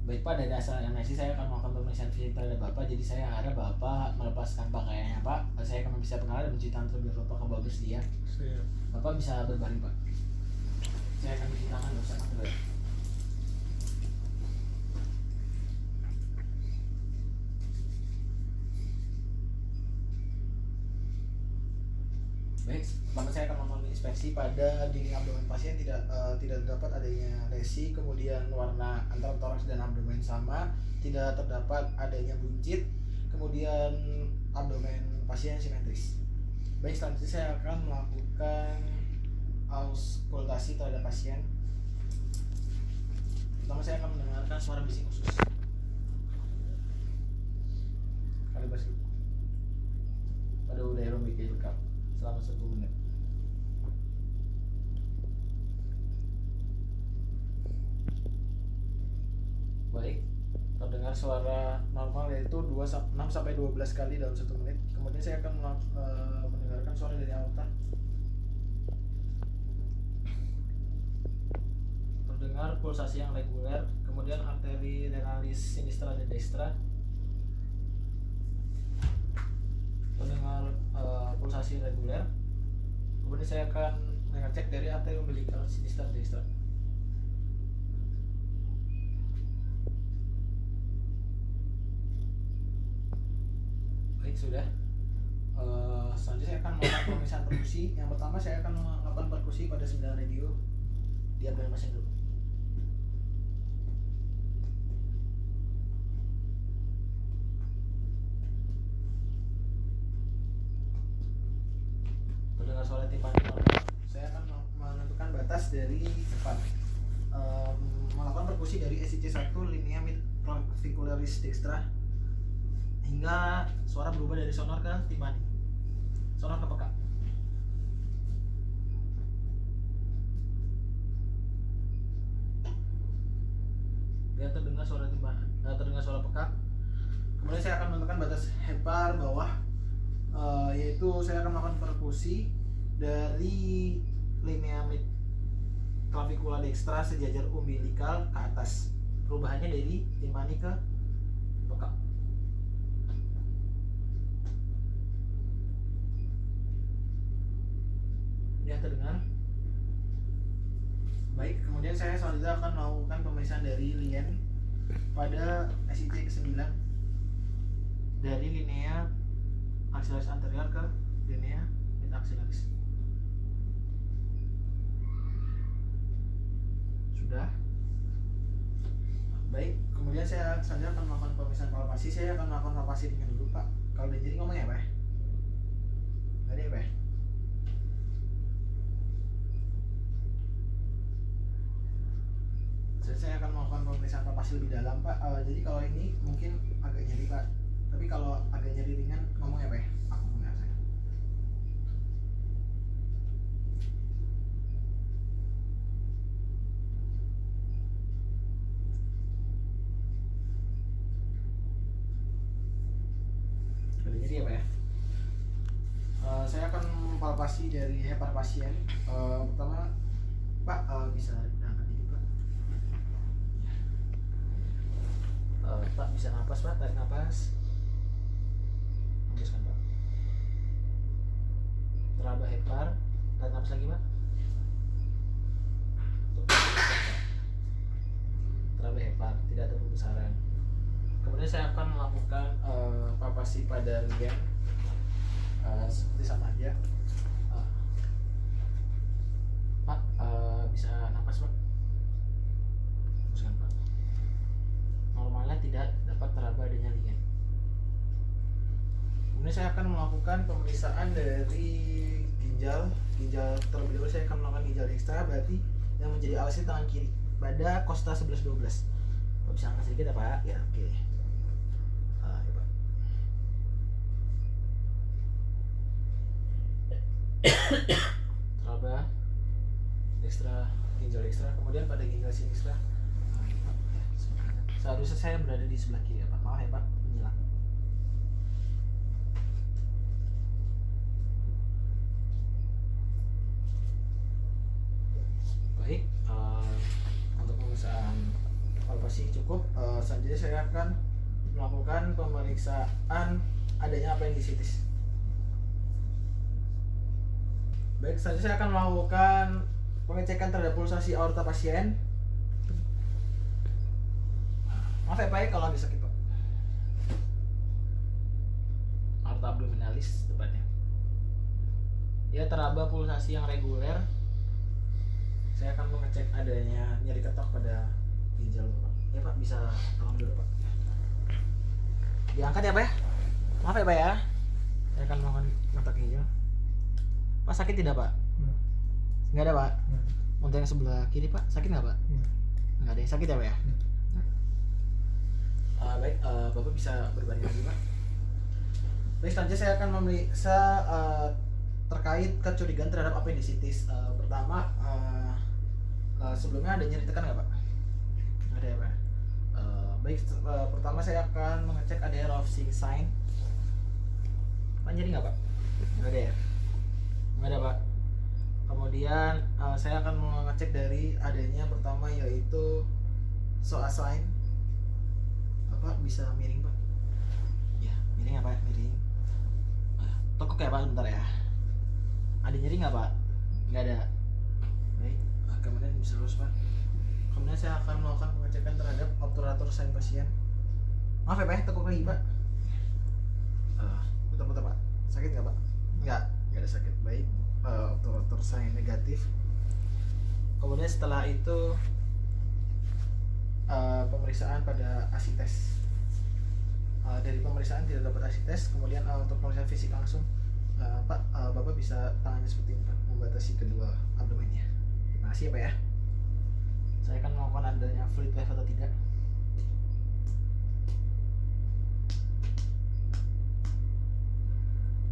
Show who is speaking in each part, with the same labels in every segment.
Speaker 1: Baik Pak, dari asal anamnesis saya akan melakukan pemeriksaan fisik terhadap Bapak. Jadi saya harap Bapak melepaskan pakaiannya Pak. Saya akan memeriksa pengenalan dan mencuci tangan terlebih dahulu. Bapak Bapak bersedia?
Speaker 2: Siap.
Speaker 1: Bapak bisa berbaring Pak. Saya akan cuci tangan, nggak usah pakai. Baik, pertama saya akan melakukan inspeksi pada dinding abdomen pasien. Tidak terdapat adanya lesi, kemudian warna antara toraks dan abdomen sama, tidak terdapat adanya buncit, kemudian abdomen pasien simetris. Baik, selanjutnya saya akan melakukan auskultasi terhadap pasien. Pertama saya akan mendengarkan suara bising usus. Kalibrasi pada udara BK lengkap selama 1 menit. Baik, terdengar suara normal yaitu 6-12 kali dalam 1 menit. Kemudian saya akan mendengarkan suara dari aorta. Terdengar pulsasi yang reguler, kemudian arteri renalis sinistra dan dextra. Terdengar pulsasi reguler. Kemudian saya akan mengecek dari arteri umbilikal sinistra dan dextra. Baik, sudah. Selanjutnya saya akan melakukan pemeriksaan perkusi. Yang pertama saya akan melakukan perkusi pada 9 radio di abdomen pasien dulu. Terdengar suara timpani normal. Saya akan menentukan batas dari depan. Melakukan perkusi dari SIC1 linea mid clavicularis dextra hingga suara berubah dari sonor ke timpani, sonor ke peka. Biar terdengar suara timpani, terdengar suara peka. Kemudian saya akan menentukan batas hepar bawah, yaitu saya akan melakukan perkusi dari linea mid clavicula dextra sejajar umbilikal ke atas. Perubahannya dari timpani ke peka. Ya, terdengar. Baik, kemudian saya selanjutnya akan melakukan pemeriksaan dari lien pada SIC ke-9 dari linea axillaris anterior ke linea mid axillaris. Sudah. Baik, kemudian saya selanjutnya akan melakukan pemeriksaan palpasi. Saya akan melakukan palpasi ringan dulu Pak. Kalau udah jadi ngomong ya Pak? Nggak ada ya Pak? Saya akan melakukan pemeriksaan palpasi lebih dalam Pak. Jadi kalau ini mungkin agak nyeri Pak, tapi kalau agak nyeri ringan ngomong ya Pak ya? Aku punya saya. Agak nyeri ya Pak ya? Saya akan palpasi dari hepar pasien. Pertama Pak, bisa diangkat dikit Pak. Pak bisa napas Pak, tarik napas. Hembuskan Pak. Teraba hepar, tarik napas lagi Pak. Teraba hepar, tidak ada pembesaran. Kemudian saya akan melakukan palpasi pada lien, seperti sama aja. Pak, bisa napas Pak. Hembuskan Pak. Normalnya tidak dapat teraba adanya lien. Kemudian saya akan melakukan pemeriksaan dari ginjal terlebih dahulu. Saya akan melakukan ginjal ekstra, berarti yang menjadi alas tangan kiri pada kosta 11-12. Pak bisa angkat sedikit ya Pak? Ya, oke. Ya Pak. Teraba ekstra, ginjal ekstra. Kemudian pada ginjal sinistra, seharusnya saya berada di sebelah kiri ya Pak. Maaf ya Pak, menyilang. Baik, untuk pemeriksaan palpasi cukup. saja saya akan melakukan pemeriksaan adanya appendicitis. Baik, selanjutnya saya akan melakukan pengecekan terhadap pulsasi aorta pasien. Maaf ya Pak ya kalau lagi sakit Pak. Aorta abdominalis tepatnya. Ya, teraba pulsasi yang reguler. Saya akan mengecek adanya nyeri ketok pada ginjal Bapak. Ya Pak, bisa tolong dulu Pak. Diangkat ya Pak ya. Maaf ya Pak ya. Saya akan melakukan ngetok ginjal. Pak, sakit tidak Pak? Nggak ada Pak? Untuk yang sebelah kiri Pak, sakit nggak Pak? Nggak ada yang sakit ya Pak ya? Baik, Bapak bisa berbanding lagi Pak. Baik, selanjutnya saya akan memeriksa terkait kecurigaan terhadap appendicitis. Pertama, sebelumnya ada nyeri tekan nggak Pak? Nggak ada ya Pak? Baik, pertama saya akan mengecek adanya Rovsing sign. Pak, nyeri nggak Pak? Nggak ada ya? Nggak ada Pak. Kemudian saya akan mengecek dari adanya pertama yaitu psoas sign. Apa bisa miring Pak? Ya, miring apa? Miring. Tekuk ya Pak, sebentar ya. Ada nyeri nggak Pak? Nggak ada. Baik, kemudian bisa lurus Pak. Kemudian saya akan melakukan pengecekan terhadap obturator sign pasien. Maaf ya Pak, tekuk lagi Pak. Putar-putar Pak. Sakit nggak Pak? Nggak ada sakit. Baik, obturator sign negatif. Kemudian setelah itu pemeriksaan pada asites. Dari pemeriksaan tidak dapat asites. Kemudian untuk pemeriksaan fisik langsung, Pak, Bapak bisa tangannya seperti ini Pak, membatasi kedua abdomennya. Terima kasih ya Pak ya. Saya akan melakukan adanya fluid wave atau tidak.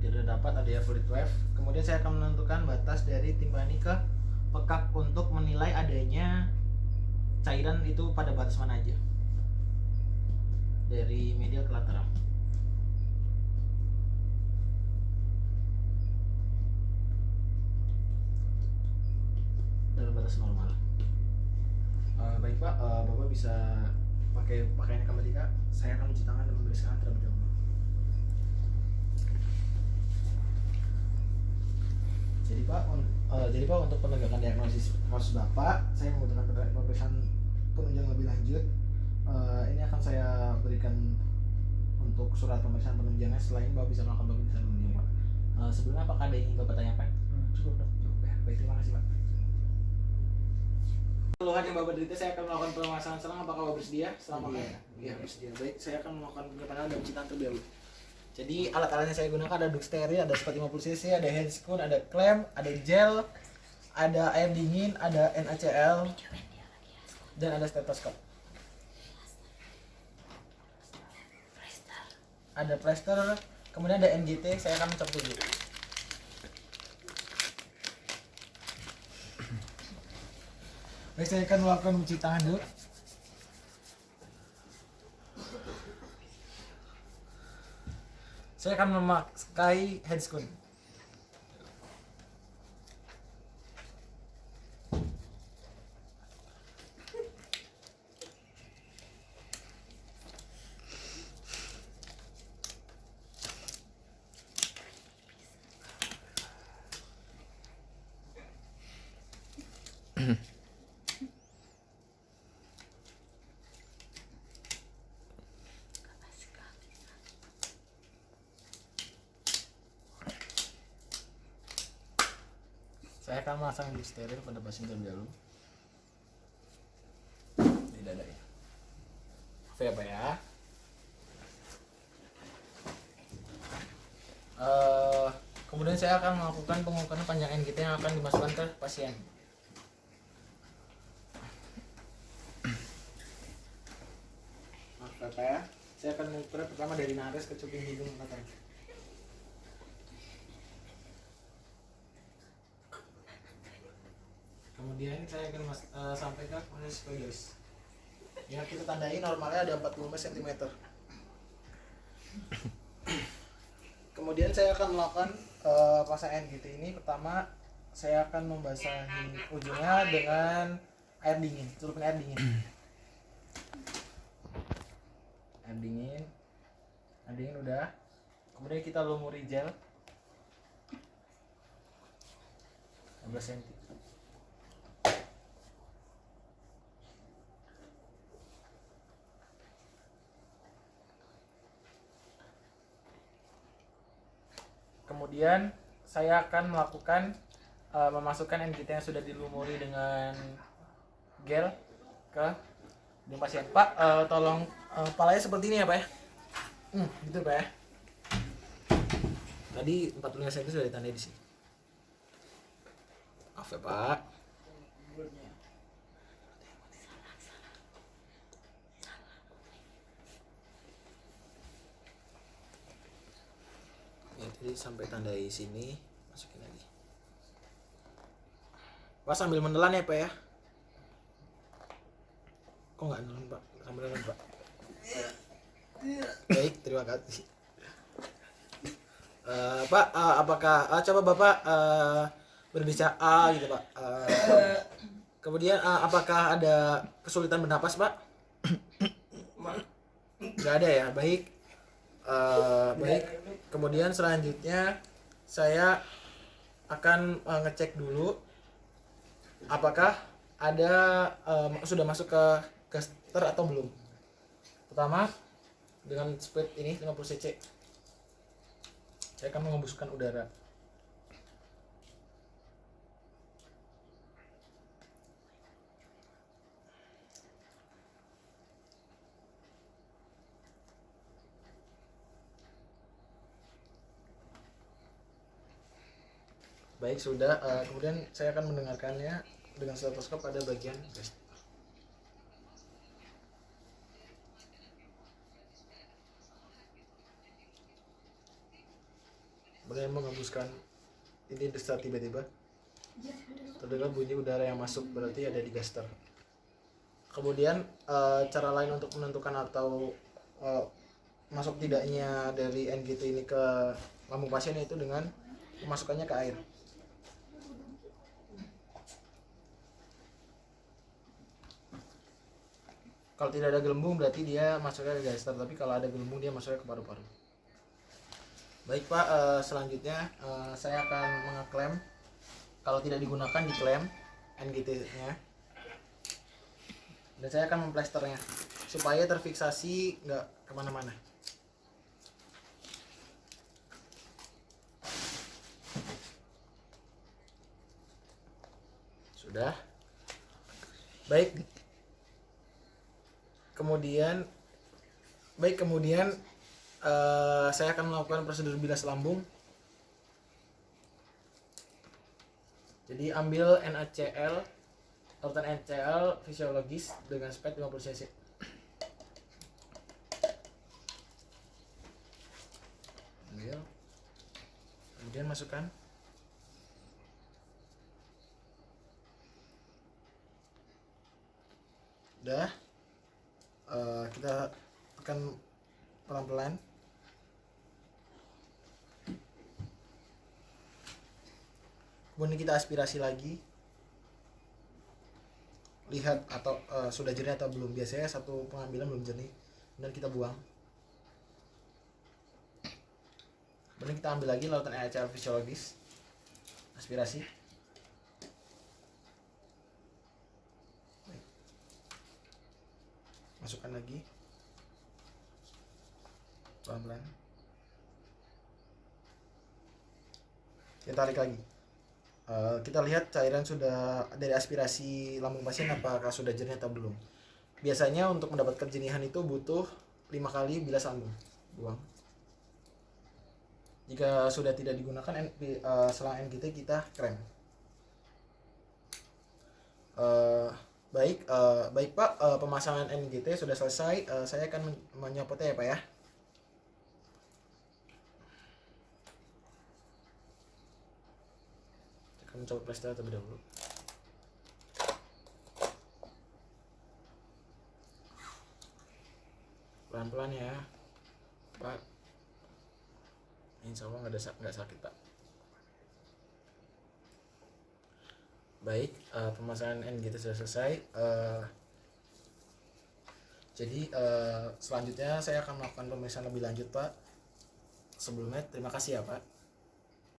Speaker 1: Tidak dapat adanya fluid wave. Kemudian saya akan menentukan batas dari timpani ke pekak untuk menilai adanya cairan itu pada batas mana aja, dari medial ke lateral. Dalam batas normal. Baik Pak, Bapak bisa pakai pakaian kembali Kak. Saya akan mencuci tangan dan membersihkan terlebih dahulu. Jadi Pak, untuk penegakan diagnosis kasus Bapak, saya membutuhkan pemeriksaan penunjang lebih lanjut. Ini akan saya berikan untuk surat pemeriksaan penunjangnya. Selain Bapak bisa melakukan pemeriksaan penunjang Pak. Sebelumnya apakah ada yang ingin Bapak tanyakan? Cukup ya. Baik, terima kasih Pak. Keluhan yang Bapak derita, saya akan melakukan pemasangan selang. Apakah Bapak bersedia? Selamat ya, bersedia. Baik, saya akan melakukan pengetangan dan pencucian terlebih dahulu. Jadi alat-alatnya saya gunakan ada duct steril, ada spat 50 cc, ada handscoon, ada klem, ada gel, ada air dingin, ada NaCl, dan ada stetoskop. Ada plaster, kemudian ada NGT. Saya akan mencopot dulu. Baik, saya akan melakukan mencuci tangan dulu. Saya akan memakai handscoon. Saya akan memasang duct steril pada pasien terlebih dahulu. Di dada ya. Oke Pak ya. Kemudian saya akan melakukan pengukuran panjang NGT yang akan dimasukkan ke pasien. Maaf Pak ya. Saya akan mengukur pertama dari nares ke cuping hidung belakang. Kemudian saya akan sampai ke proses sphincter. Ya, kita tandai normalnya ada 45 cm. Kemudian saya akan melakukan pasang NGT ini. Pertama, saya akan membasahi ujungnya dengan air dingin, celupin air dingin. air dingin udah. Kemudian kita lumuri gel 15 cm. Kemudian saya akan melakukan memasukkan NGT yang sudah dilumuri dengan gel ke hidung pasien. Pak, tolong palanya seperti ini ya Pak ya. Gitu Pak ya. Tadi 45 cm sudah ditandai di sini. Maaf ya Pak. Ya, jadi sampai tandai sini, masukin lagi. Pak sambil menelan ya Pak ya. Kok nggak nelan Pak? Sambil nelan Pak. Baik, terima kasih. Pak, apakah coba Bapak berbicara gitu Pak. Kemudian apakah ada kesulitan bernapas Pak? Nggak ada ya, baik. Baik. Kemudian selanjutnya saya akan ngecek dulu apakah ada sudah masuk ke gaster atau belum. Pertama dengan speed ini 50 cc saya akan mengembuskan udara. Baik, sudah. Kemudian saya akan mendengarkannya dengan stetoskop pada bagian gaster. Kemudian mengembuskan ini desat tiba-tiba terdengar bunyi udara yang masuk, berarti ada di gaster. Kemudian cara lain untuk menentukan atau masuk tidaknya dari NGT ini ke lambung pasien itu dengan memasukkannya ke air. Kalau tidak ada gelembung berarti dia masuknya ke gaster, tapi kalau ada gelembung dia masuknya ke paru-paru. Baik Pak, selanjutnya saya akan mengeklem. Kalau tidak digunakan diklem NGT-nya. Dan saya akan memplesternya supaya terfiksasi nggak kemana-mana. Sudah. Baik. Kemudian saya akan melakukan prosedur bilas lambung. Jadi ambil NaCl, larutan NaCl fisiologis dengan speed 50 cc. Ambil. Kemudian masukkan. Udah. Kita akan pelan-pelan. Kemudian kita aspirasi lagi. Lihat atau sudah jernih atau belum. Biasanya satu pengambilan belum jernih. Kemudian kita buang. Kemudian kita ambil lagi larutan NaCl fisiologis. Aspirasi. Masukkan lagi pelan-pelan. Kita tarik lagi. Kita lihat cairan sudah dari aspirasi lambung pasien apakah sudah jernih atau belum. Biasanya untuk mendapatkan jernihan itu butuh 5 kali bilas lambung. Buang. Jika sudah tidak digunakan selang NGT kita krem. Baik Pak, pemasangan NGT sudah selesai. Saya akan menyopotnya ya Pak ya. Saya akan mencoba plester terlebih dahulu. Pelan-pelan ya Pak. Insya Allah nggak sakit Pak. Baik, pemasangan NGT sudah selesai. Jadi selanjutnya saya akan melakukan pemeriksaan lebih lanjut Pak. Sebelumnya terima kasih ya Pak.